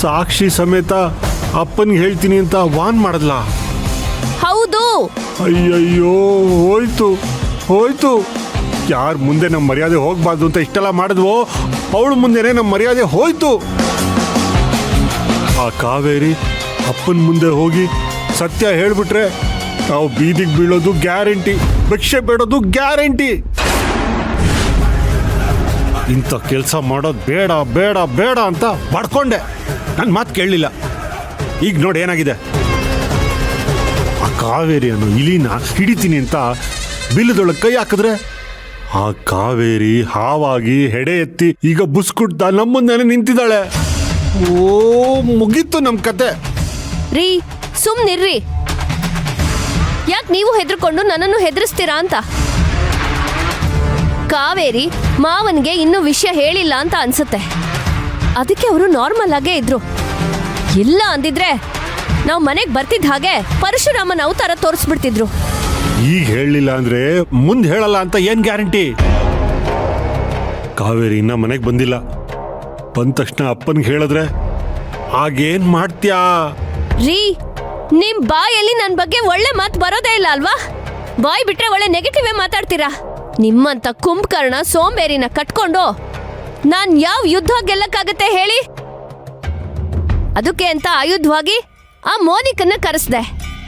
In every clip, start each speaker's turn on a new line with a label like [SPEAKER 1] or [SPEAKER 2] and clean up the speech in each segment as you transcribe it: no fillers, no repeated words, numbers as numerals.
[SPEAKER 1] ಸಾಕ್ಷಿ ಸಮೇತ ಅಪ್ಪನಿಗೆ ಹೇಳ್ತೀನಿ ಅಂತ ವಾನ್ ಮಾಡದ್ಲ.
[SPEAKER 2] ಹೌದು.
[SPEAKER 1] ಅಯ್ಯಯ್ಯೋ, ಹೋಯ್ತು ಹೋಯ್ತು. ಯಾರ ಮುಂದೆ ನಮ್ಮ ಮರ್ಯಾದೆ ಹೋಗ್ಬಾರ್ದು ಅಂತ ಇಷ್ಟೆಲ್ಲ ಮಾಡಿದ್ವೋ ಅವಳು ಮುಂದೆನೆ ನಮ್ಮ ಮರ್ಯಾದೆ ಹೋಯ್ತು. ಆ ಕಾವೇರಿ ಅಪ್ಪನ ಮುಂದೆ ಹೋಗಿ ಸತ್ಯ ಹೇಳ್ಬಿಟ್ರೆ ನಾವು ಬೀದಿಗೆ ಬೀಳೋದು ಗ್ಯಾರಂಟಿ, ಭಿಕ್ಷೆ ಬೇಡೋದು ಗ್ಯಾರಂಟಿ. ಇಂಥ ಕೆಲಸ ಮಾಡೋದು ಬೇಡ ಬೇಡ ಬೇಡ ಅಂತ ಬಡ್ಕೊಂಡೆ. ನನ್ನ ಮಾತು ಕೇಳಲಿಲ್ಲ. ಈಗ ನೋಡಿ ಏನಾಗಿದೆ. ಆ ಕಾವೇರಿ ಅನ್ನೋ ಇಲಿನ ಹಿಡಿತೀನಿ ಅಂತ ಬಿಲ್ಲದೊಳಗೆ ಕೈ ಹಾಕಿದ್ರೆ ಆ ಕಾವೇರಿ ಹಾವಾಗಿ ಹೆಡೆ ಎತ್ತಿ ಈಗ ಬುಸ್ಕುಟ್ಟ ನಮ್ಮ ಮುಂದೆ ನಿಂತಿದ್ದಾಳೆ. ಓ, ಮುಗೀತು ನಮ್ಮ ಕತೆ.
[SPEAKER 2] ರೀ, ಸುಮ್ನಿರ್ರಿ. ಯಾಕೆ ನೀವು ಹೆದರ್ಕೊಂಡು ನನ್ನನ್ನು ಹೆದರಿಸ್ತೀರಾ ಅಂತ. ಕಾವೇರಿ ಮಾವನ್ಗೆ ಇನ್ನೂ ವಿಷಯ ಹೇಳಿಲ್ಲ ಅಂತ ಅನ್ಸುತ್ತೆ. ಅದಕ್ಕೆ ಅವರು ನಾರ್ಮಲ್ ಆಗೇ ಇದ್ರು. ಇಲ್ಲ ಅಂದಿದ್ರೆ ನಾವು ಮನೆಗೆ ಬರ್ತಿದ್ದ ಹಾಗೆ ಪರಶುರಾಮನ ಅವತಾರ ತೋರಿಸ್ಬಿಡ್ತಿದ್ರು.
[SPEAKER 1] ಈಗ ಹೇಳಲಿಲ್ಲ ಅಂದ್ರೆ ಮುಂದೆ ಹೇಳಲ್ಲ ಅಂತ ಏನ್ ಗ್ಯಾರಂಟಿ? ಕಾವೇರಿ ಇನ್ನ ಮನೆಗೆ ಬಂದಿಲ್ಲ. ಬಂದ ತಕ್ಷಣ ಅಪ್ಪನ್ಗೆ ಹೇಳಿದ್ರೆ ಆಗೇನ್ ಮಾಡ್ತ್ಯಾ?
[SPEAKER 2] ರೀ, ನಿಮ್ ಬಾಯಲ್ಲಿ ನನ್ನ ಬಗ್ಗೆ ಒಳ್ಳೆ ಮಾತು ಬರೋದೇ ಇಲ್ಲ ಅಲ್ವಾ? ಬಾಯ್ ಬಿಟ್ರೆ ಒಳ್ಳೆ ನೆಗೆಟಿವ್ ಮಾತಾಡ್ತೀರಾ. ನಿಮ್ಮಂತ ಕುಂಭಕರ್ಣ ಸೋಂಬೇರಿನ ಕಟ್ಕೊಂಡು ನಾನ್ ಯಾವ ಯುದ್ಧ ಗೆಲ್ಲಕ್ಕಾಗತ್ತೆ ಹೇಳಿ? ಅದಕ್ಕೆ ಅಂತ ಆಯುಧವಾಗಿ ಆ ಮೋನಿಕನ್ನ ಕರೆಸ್ದೆ.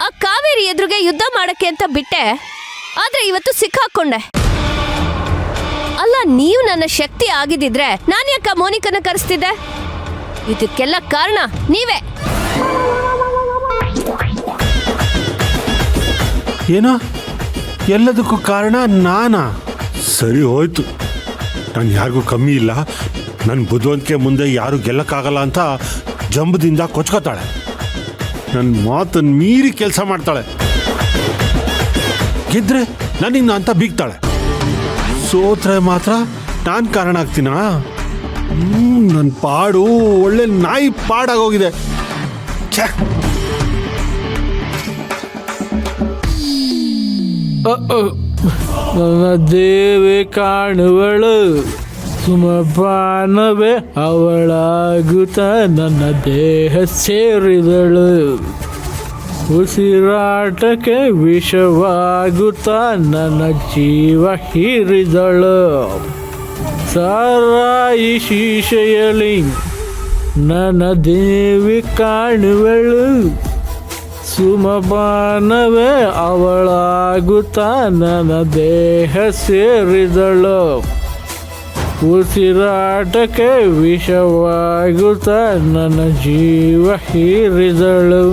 [SPEAKER 2] ಆ ಕಾವೇರಿ ಎದುರಿಗೆ ಯುದ್ಧ ಮಾಡಕ್ಕೆ ಅಂತ ಬಿಟ್ಟೆ. ಆದ್ರೆ ಇವತ್ತು ಸಿಕ್ಕಾಕೊಂಡೆ. ಅಲ್ಲ, ನೀವು ನನ್ನ ಶಕ್ತಿ ಆಗಿದ್ದಿದ್ರೆ ನಾನು ಯಾಕೆ ಆ ಮೋನಿಕನ್ನ ಕರೆಸ್ತಿದ್ದೆ? ಇದಕ್ಕೆಲ್ಲ ಕಾರಣ ನೀವೇ.
[SPEAKER 1] ಏನೋ ಎಲ್ಲದಕ್ಕೂ ಕಾರಣ ನಾನಾ? ಸರಿ ಹೋಯ್ತು. ನಾನು ಯಾರಿಗೂ ಕಮ್ಮಿ ಇಲ್ಲ. ನನ್ನ ಬುದ್ಧಿವಂತಿಕೆ ಮುಂದೆ ಯಾರು ಗೆಲ್ಲಕ್ಕಾಗಲ್ಲ ಅಂತ ಜಂಬದಿಂದ ಕೊಚ್ಕೋತಾಳೆ. ನನ್ನ ಮಾತನ್ನು ಮೀರಿ ಕೆಲಸ ಮಾಡ್ತಾಳೆ. ಗೆದ್ರೆ ನನ್ನಿಂದ ಅಂತ ಬೀಗ್ತಾಳೆ. ಸೋತ್ರೆ ಮಾತ್ರ ನಾನು ಕಾರಣ ಆಗ್ತೀನಾ? ನನ್ನ ಪಾಡು ಒಳ್ಳೆ ನಾಯಿ ಪಾಡಾಗೋಗಿದೆ. ಛೇ,
[SPEAKER 3] ನನ್ನ ದೇವಿ ಕಾಣುವಳು, ಸುಮಪಾನವೇ ಅವಳಾಗುತ್ತ ನನ್ನ ದೇಹ ಸೇರಿದಳು. ಉಸಿರಾಟಕ್ಕೆ ವಿಷವಾಗುತ್ತ ನನ್ನ ಜೀವ ಹೀರಿದಳು. ಸಾರಾಯಿ ಶೀಶೆಯಲ್ಲಿ ನನ್ನ ದೇವಿ ಕಾಣುವಳು, ಸುಮಪಾನವೇ ಅವಳಾಗುತ್ತ ನನ್ನ ದೇಹ ಸೇರಿದಳು. ಉಸಿರಾಟಕ್ಕೆ ವಿಷವಾಗುತ್ತ ನನ್ನ ಜೀವ ಹೀರಿದಳು.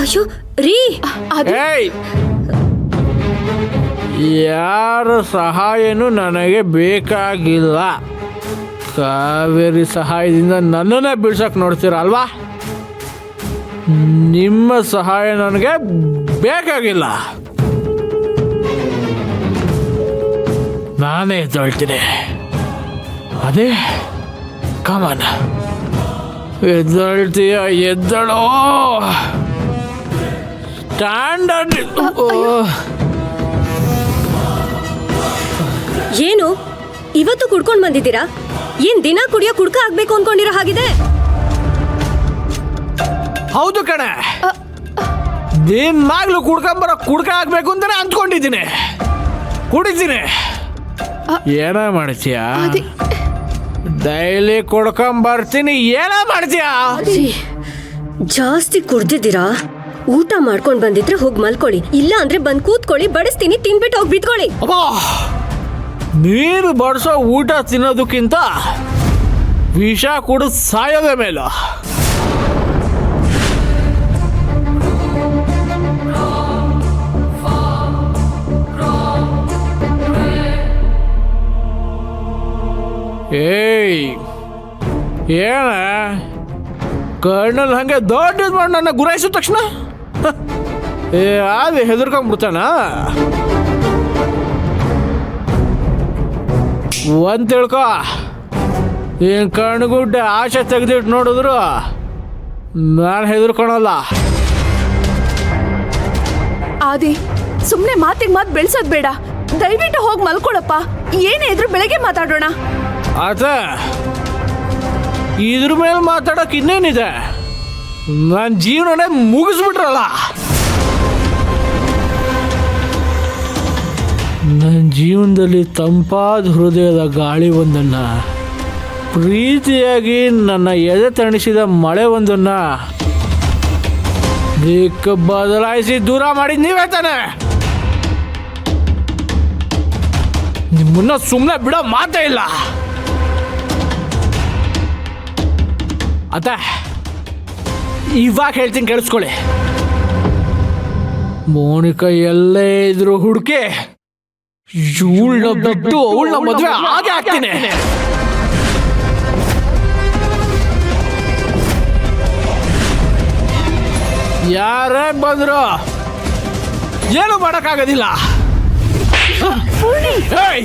[SPEAKER 2] ಅಯ್ಯೋ ರೀ,
[SPEAKER 3] ಯಾರ ಸಹಾಯನೂ ನನಗೆ ಬೇಕಾಗಿಲ್ಲ. ಕಾವೇರಿ ಸಹಾಯದಿಂದ ನನ್ನನ್ನೇ ಬಿಡ್ಸಕ್ಕೆ ನೋಡ್ತೀರಲ್ವಾ? ನಿಮ್ಮ ಸಹಾಯ ನನಗೆ ಬೇಕಾಗಿಲ್ಲ. ನಾನೇ ಎದ್ದೊಳ್ತೀನಿ. ಅದೇ ಕಮನ್. ಎದ್ದೊಳ್ತೀಯ? ಎದ್ದಳೋ. ಸ್ಟ್ಯಾಂಡರ್ಡ್.
[SPEAKER 2] ಏನು ಇವತ್ತು ಕುಡ್ಕೊಂಡು ಬಂದಿದ್ದೀರಾ? ಏನ್ ದಿನ ಕುಡಿಯೋ ಕುಡ್ಕ ಆಗ್ಬೇಕು ಅನ್ಕೊಂಡಿರೋ ಹಾಗಿದೆ?
[SPEAKER 3] ಹೌದು ಕಣೆ, ದಿನಾಗ್ಲೂ ಕುಡ್ಕೊಂಬರೋ ಕುಡ್ಕ ಆಗ್ಬೇಕು ಅಂತಾನೆ ಅಂದ್ಕೊಂಡಿದ್ದೀನಿ. ಕುಡಿತೀನಿ. ಏನ ಮಾಡ್ತೀಯ? ಡೈಲಿ ಕುಡ್ಕೊಂಬರ್ತೀನಿ. ಏನ ಮಾಡ್ತೀಯ?
[SPEAKER 2] ಜಾಸ್ತಿ ಕುಡ್ದಿದ್ದೀರಾ? ಊಟ ಮಾಡ್ಕೊಂಡ್ ಬಂದಿದ್ರೆ ಹೋಗಿ ಮಲ್ಕೊಳ್ಳಿ. ಇಲ್ಲ ಅಂದ್ರೆ ಬಂದ್ ಕೂತ್ಕೊಳ್ಳಿ, ಬಡಿಸ್ತೀನಿ, ತಿನ್ಬಿಟ್ಟು ಹೋಗಿ ಬಿದ್ಕೊಳ್ಳಿ.
[SPEAKER 3] ನೀರು ಬಡಿಸೋ ಊಟ ತಿನ್ನೋದಕ್ಕಿಂತ ವಿಷ ಕುಡಿದು ಸಾಯೋದೇ ಮೇಲು. ಏಯ್, ಏನ ಕಣ್ಣಲ್ಲಿ ಹಂಗೆ ದೊಡ್ಡದು ಮಾಡಿ ನನ್ನ ಗುರಾಯಿಸಿದ ತಕ್ಷಣ ಅದು ಹೆದರ್ಕೊಂಡ್ಬಿಡ್ತಾನ. ಒಂದು ತಿಳ್ಕೊ, ಏನು ಕಣ್ಗುಡ್ಡೆ ಆಶೆ ತೆಗೆದಿಟ್ಟು ನೋಡಿದ್ರು ನಾನು ಹೆದರ್ಕೊಳಲ್ಲ.
[SPEAKER 4] ಆದಿ, ಸುಮ್ನೆ ಮಾತಿಗೆ ಮಾತು ಬೆಳ್ಸೋದ್ ಬೇಡ. ದಯವಿಟ್ಟು ಹೋಗಿ ಮಲ್ಕೊಳಪ್ಪ. ಏನೇ ಇದ್ರು ಬೆಳಗ್ಗೆ ಮಾತಾಡೋಣ.
[SPEAKER 3] ಆತ ಇದ್ರ ಮೇಲೆ ಮಾತಾಡೋಕೆ ಇನ್ನೇನಿದೆ? ನನ್ನ ಜೀವನನೇ ಮುಗಿಸ್ಬಿಟ್ರಲ್ಲ. ನನ್ನ ಜೀವನದಲ್ಲಿ ತಂಪಾದ ಹೃದಯದ ಗಾಳಿ ಒಂದನ್ನು, ಪ್ರೀತಿಯಾಗಿ ನನ್ನ ಎದೆ ತಣಿಸಿದ ಮಳೆ ಒಂದನ್ನು ದಿಕ್ಕ ಬದಲಾಯಿಸಿ ದೂರ ಮಾಡಿದ್ ನೀವೇ ತಾನೆ. ನಿಮ್ಮನ್ನ ಸುಮ್ಮನೆ ಬಿಡೋ ಮಾತೇ ಇಲ್ಲ. ಅತ್ತ ಇವಾಗ ಹೇಳ್ತೀನಿ ಕೇಳಿಸ್ಕೊಳ್ಳಿ. ಮೋನಿಕಾ ಎಲ್ಲೇ ಇದ್ರು ಹುಡುಕಿ ಇವಳನ್ನ ಬಿಟ್ಟು ಅವಳನ್ನ ಮದುವೆ ಹಾಗೆ ಆಗ್ತೀನಿ. ಯಾರೇ ಬಂದ್ರು ಏನು ಮಾಡಕ್ಕಾಗೋದಿಲ್ಲ. ಏಯ್!